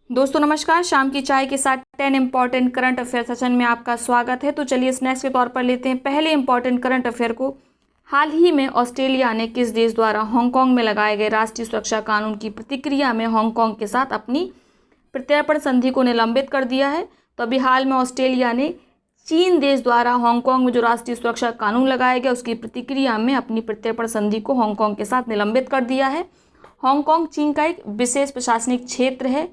दोस्तों नमस्कार। शाम की चाय के साथ 10 इंपॉर्टेंट करंट अफेयर सेशन में आपका स्वागत है। तो चलिए स्नैक्स के तौर पर लेते हैं पहले इंपॉर्टेंट करंट अफेयर को। हाल ही में ऑस्ट्रेलिया ने किस देश द्वारा हांगकांग में लगाए गए राष्ट्रीय सुरक्षा कानून की प्रतिक्रिया में हांगकांग के साथ अपनी प्रत्यर्पण संधि को निलंबित कर दिया है? तो अभी हाल में ऑस्ट्रेलिया ने चीन देश द्वारा हांगकांग में जो राष्ट्रीय सुरक्षा कानून लगाया गया उसकी प्रतिक्रिया में अपनी प्रत्यर्पण संधि को हांगकांग के साथ निलंबित कर दिया है। हांगकांग चीन का एक विशेष प्रशासनिक क्षेत्र है।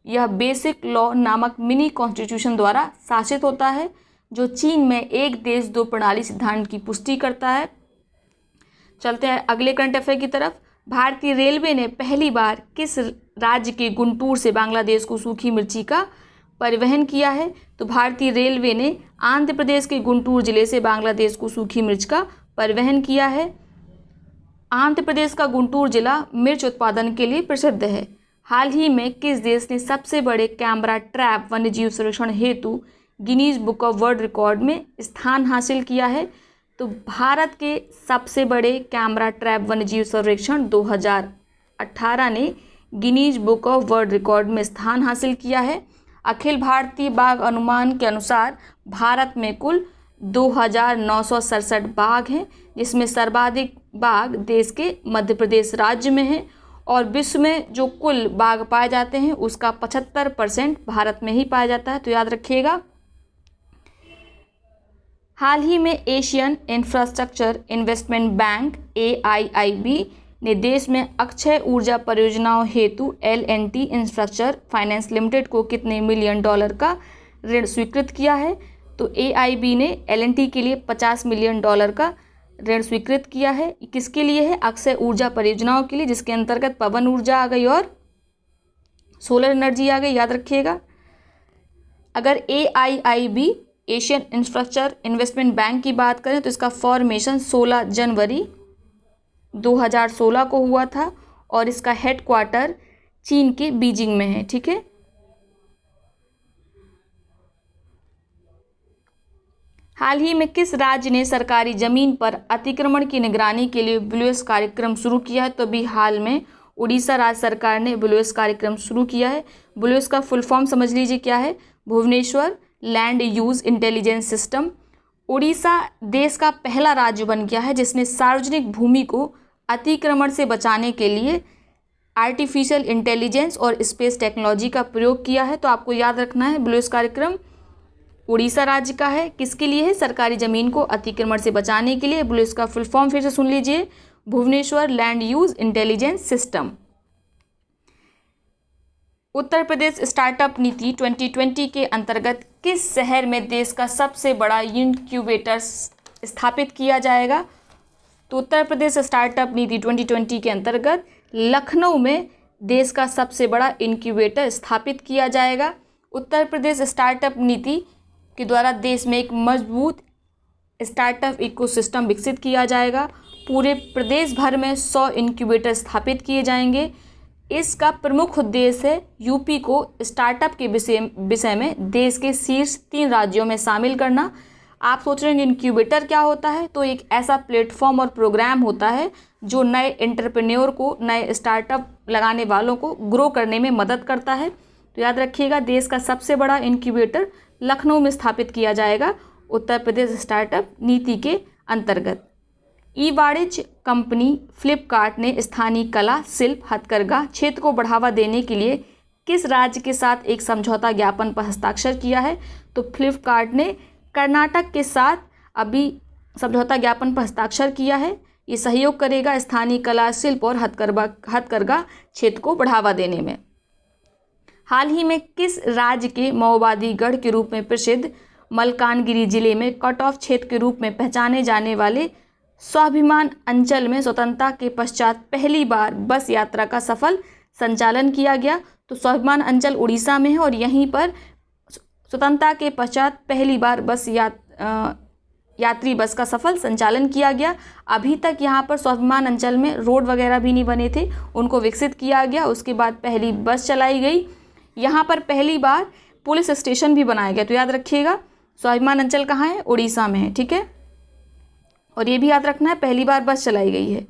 यह बेसिक लॉ नामक मिनी कॉन्स्टिट्यूशन द्वारा शासित होता है, जो चीन में एक देश दो प्रणाली सिद्धांत की पुष्टि करता है। चलते हैं अगले करंट अफेयर की तरफ। भारतीय रेलवे ने पहली बार किस राज्य के गुंटूर से बांग्लादेश को सूखी मिर्ची का परिवहन किया है? तो भारतीय रेलवे ने आंध्र प्रदेश के गुंटूर जिले से बांग्लादेश को सूखी मिर्च का परिवहन किया है। आंध्र प्रदेश का गुंटूर जिला मिर्च उत्पादन के लिए प्रसिद्ध है। हाल ही में किस देश ने सबसे बड़े कैमरा ट्रैप वन्यजीव संरक्षण हेतु Guinness book of world record में स्थान हासिल किया है? तो भारत के सबसे बड़े कैमरा ट्रैप वन्यजीव सर्वेक्षण 2018 ने Guinness book of world record में स्थान हासिल किया है। अखिल भारतीय बाघ अनुमान के अनुसार भारत में कुल 2967 बाघ हैं, जिसमें सर्वाधिक बाघ देश के मध्य प्रदेश राज्य में है और विश्व में जो कुल बाघ पाए जाते हैं उसका 75% भारत में ही पाया जाता है। तो याद रखिएगा। हाल ही में Asian infrastructure investment bank AIIB ने देश में अक्षय ऊर्जा परियोजनाओं हेतु L&T इंफ्रास्ट्रक्चर फाइनेंस लिमिटेड को कितने मिलियन डॉलर का ऋण स्वीकृत किया है? तो AIB ने L&T के लिए $50 मिलियन का ऋण स्वीकृत किया है। किसके लिए है? अक्षय ऊर्जा परियोजनाओं के लिए, जिसके अंतर्गत पवन ऊर्जा आ गई और सोलर एनर्जी आ गई। याद रखिएगा। अगर AIIB Asian infrastructure investment bank की बात करें तो इसका फॉर्मेशन 16 जनवरी 2016 को हुआ था और इसका हेडक्वार्टर चीन के बीजिंग में है। ठीक है। हाल ही में किस राज्य ने सरकारी जमीन पर अतिक्रमण की निगरानी के लिए ब्लूएस कार्यक्रम शुरू किया है? तो अभी हाल में उड़ीसा राज्य सरकार ने ब्लूएस कार्यक्रम शुरू किया है। ब्लूएस का फुल फॉर्म समझ लीजिए क्या है? Bhubaneswar land use intelligence system. Orissa देश का पहला राज्य बन गया है जिसने सार्वजनिक भूमि को अतिक्रमण से बचाने के लिए आर्टिफिशियल इंटेलिजेंस और स्पेस टेक्नोलॉजी का प्रयोग किया है। तो आपको याद रखना है ब्लूएस कार्यक्रम उड़ीसा राज्य का है। किसके लिए है? सरकारी जमीन को अतिक्रमण से बचाने के लिए। ब्लूएस का फुल फॉर्म फिर से सुन लीजिए, Bhubaneswar land use intelligence system. Uttar Pradesh startup नीति 2020 के अंतर्गत किस शहर में देश का सबसे बड़ा इनक्यूबेटर स्थापित किया जाएगा? तो उत्तर प्रदेश स्टार्टअप नीति 2020 के अंतर्गत लखनऊ में देश का सबसे बड़ा इनक्यूबेटर स्थापित किया जाएगा। उत्तर प्रदेश स्टार्टअप नीति के द्वारा देश में एक मजबूत स्टार्टअप इकोसिस्टम विकसित किया जाएगा। पूरे प्रदेश भर में 100 इनक्यूबेटर स्थापित किए जाएंगे। इसका प्रमुख उद्देश्य है यूपी को स्टार्टअप के विषय में देश के शीर्ष 3 राज्यों में शामिल करना। आप सोच रहे हैं इनक्यूबेटर क्या होता है? तो एक ऐसा प्लेटफॉर्म और प्रोग्राम होता है जो नए एंटरप्रेन्योर को, नए स्टार्टअप लगाने वालों को ग्रो करने में मदद करता है। तो याद रखिएगा, देश का सबसे बड़ा इनक्यूबेटर लखनऊ में स्थापित किया जाएगा उत्तर प्रदेश स्टार्टअप नीति के अंतर्गत। ई वाणिज्य कंपनी फ्लिपकार्ट ने स्थानीय कला, शिल्प, हथकरघा क्षेत्र को बढ़ावा देने के लिए किस राज्य के साथ एक समझौता ज्ञापन पर हस्ताक्षर किया है? तो फ्लिपकार्ट ने कर्नाटक के साथ अभी समझौता ज्ञापन पर हस्ताक्षर किया है। ये सहयोग करेगा स्थानीय कला, शिल्प और हथकरघा क्षेत्र को बढ़ावा देने में। हाल ही में किस राज्य के माओवादी गढ़ के रूप में प्रसिद्ध मलकानगिरी जिले में कट ऑफ क्षेत्र के रूप में पहचाने जाने वाले स्वाभिमान अंचल में स्वतंत्रता के पश्चात पहली बार बस यात्रा का सफल संचालन किया गया? तो स्वाभिमान अंचल उड़ीसा में है और यहीं पर स्वतंत्रता के पश्चात पहली बार यात्री बस का सफल संचालन किया गया। अभी तक यहाँ पर स्वाभिमान अंचल में रोड वगैरह भी नहीं बने थे, उनको विकसित किया गया। उसके बाद पहली बस चलाई गई। यहाँ पर पहली बार पुलिस स्टेशन भी बनाया गया। तो याद रखिएगा, स्वाभिमान अंचल कहाँ है? उड़ीसा में है। ठीक है। और ये भी याद रखना है, पहली बार बस चलाई गई है।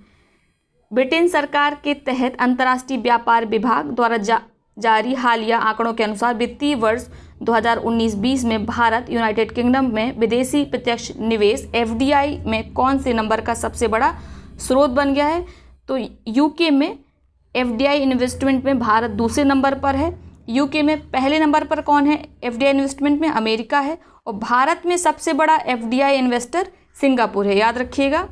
ब्रिटेन सरकार के तहत अंतर्राष्ट्रीय व्यापार विभाग द्वारा जारी हालिया आंकड़ों के अनुसार वित्तीय वर्ष 2019-20 में भारत यूनाइटेड किंगडम में विदेशी प्रत्यक्ष निवेश FDI में कौन से नंबर का सबसे बड़ा स्रोत बन गया है? तो यूके में FDI इन्वेस्टमेंट में भारत दूसरे नंबर पर है। यूके में पहले नंबर पर कौन है FDI इन्वेस्टमेंट में? अमेरिका है। और भारत में सबसे बड़ा FDI इन्वेस्टर सिंगापुर है, याद रखिएगा।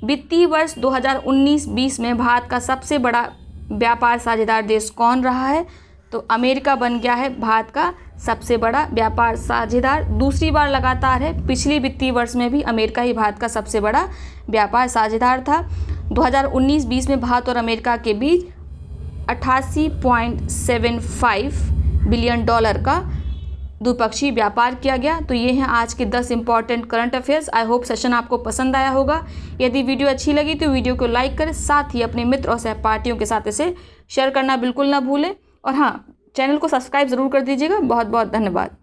वित्तीय वर्ष 2019-20 में भारत का सबसे बड़ा व्यापार साझेदार देश कौन रहा है? तो अमेरिका बन गया है भारत का सबसे बड़ा व्यापार साझेदार, दूसरी बार लगातार है। पिछले वित्तीय वर्ष में भी अमेरिका ही भारत का सबसे बड़ा व्यापार साझेदार था। 2019-20 में भारत और अमेरिका के बीच 88.75 बिलियन डॉलर का द्विपक्षीय व्यापार किया गया। तो ये हैं आज के 10 important current affairs. I hope session आपको पसंद आया होगा। यदि वीडियो अच्छी लगी तो वीडियो को लाइक करें, साथ ही अपने मित्र और सहपाठियों के साथ इसे शेयर करना बिल्कुल ना भूलें। और हाँ, चैनल को सब्सक्राइब ज़रूर कर दीजिएगा। बहुत बहुत धन्यवाद।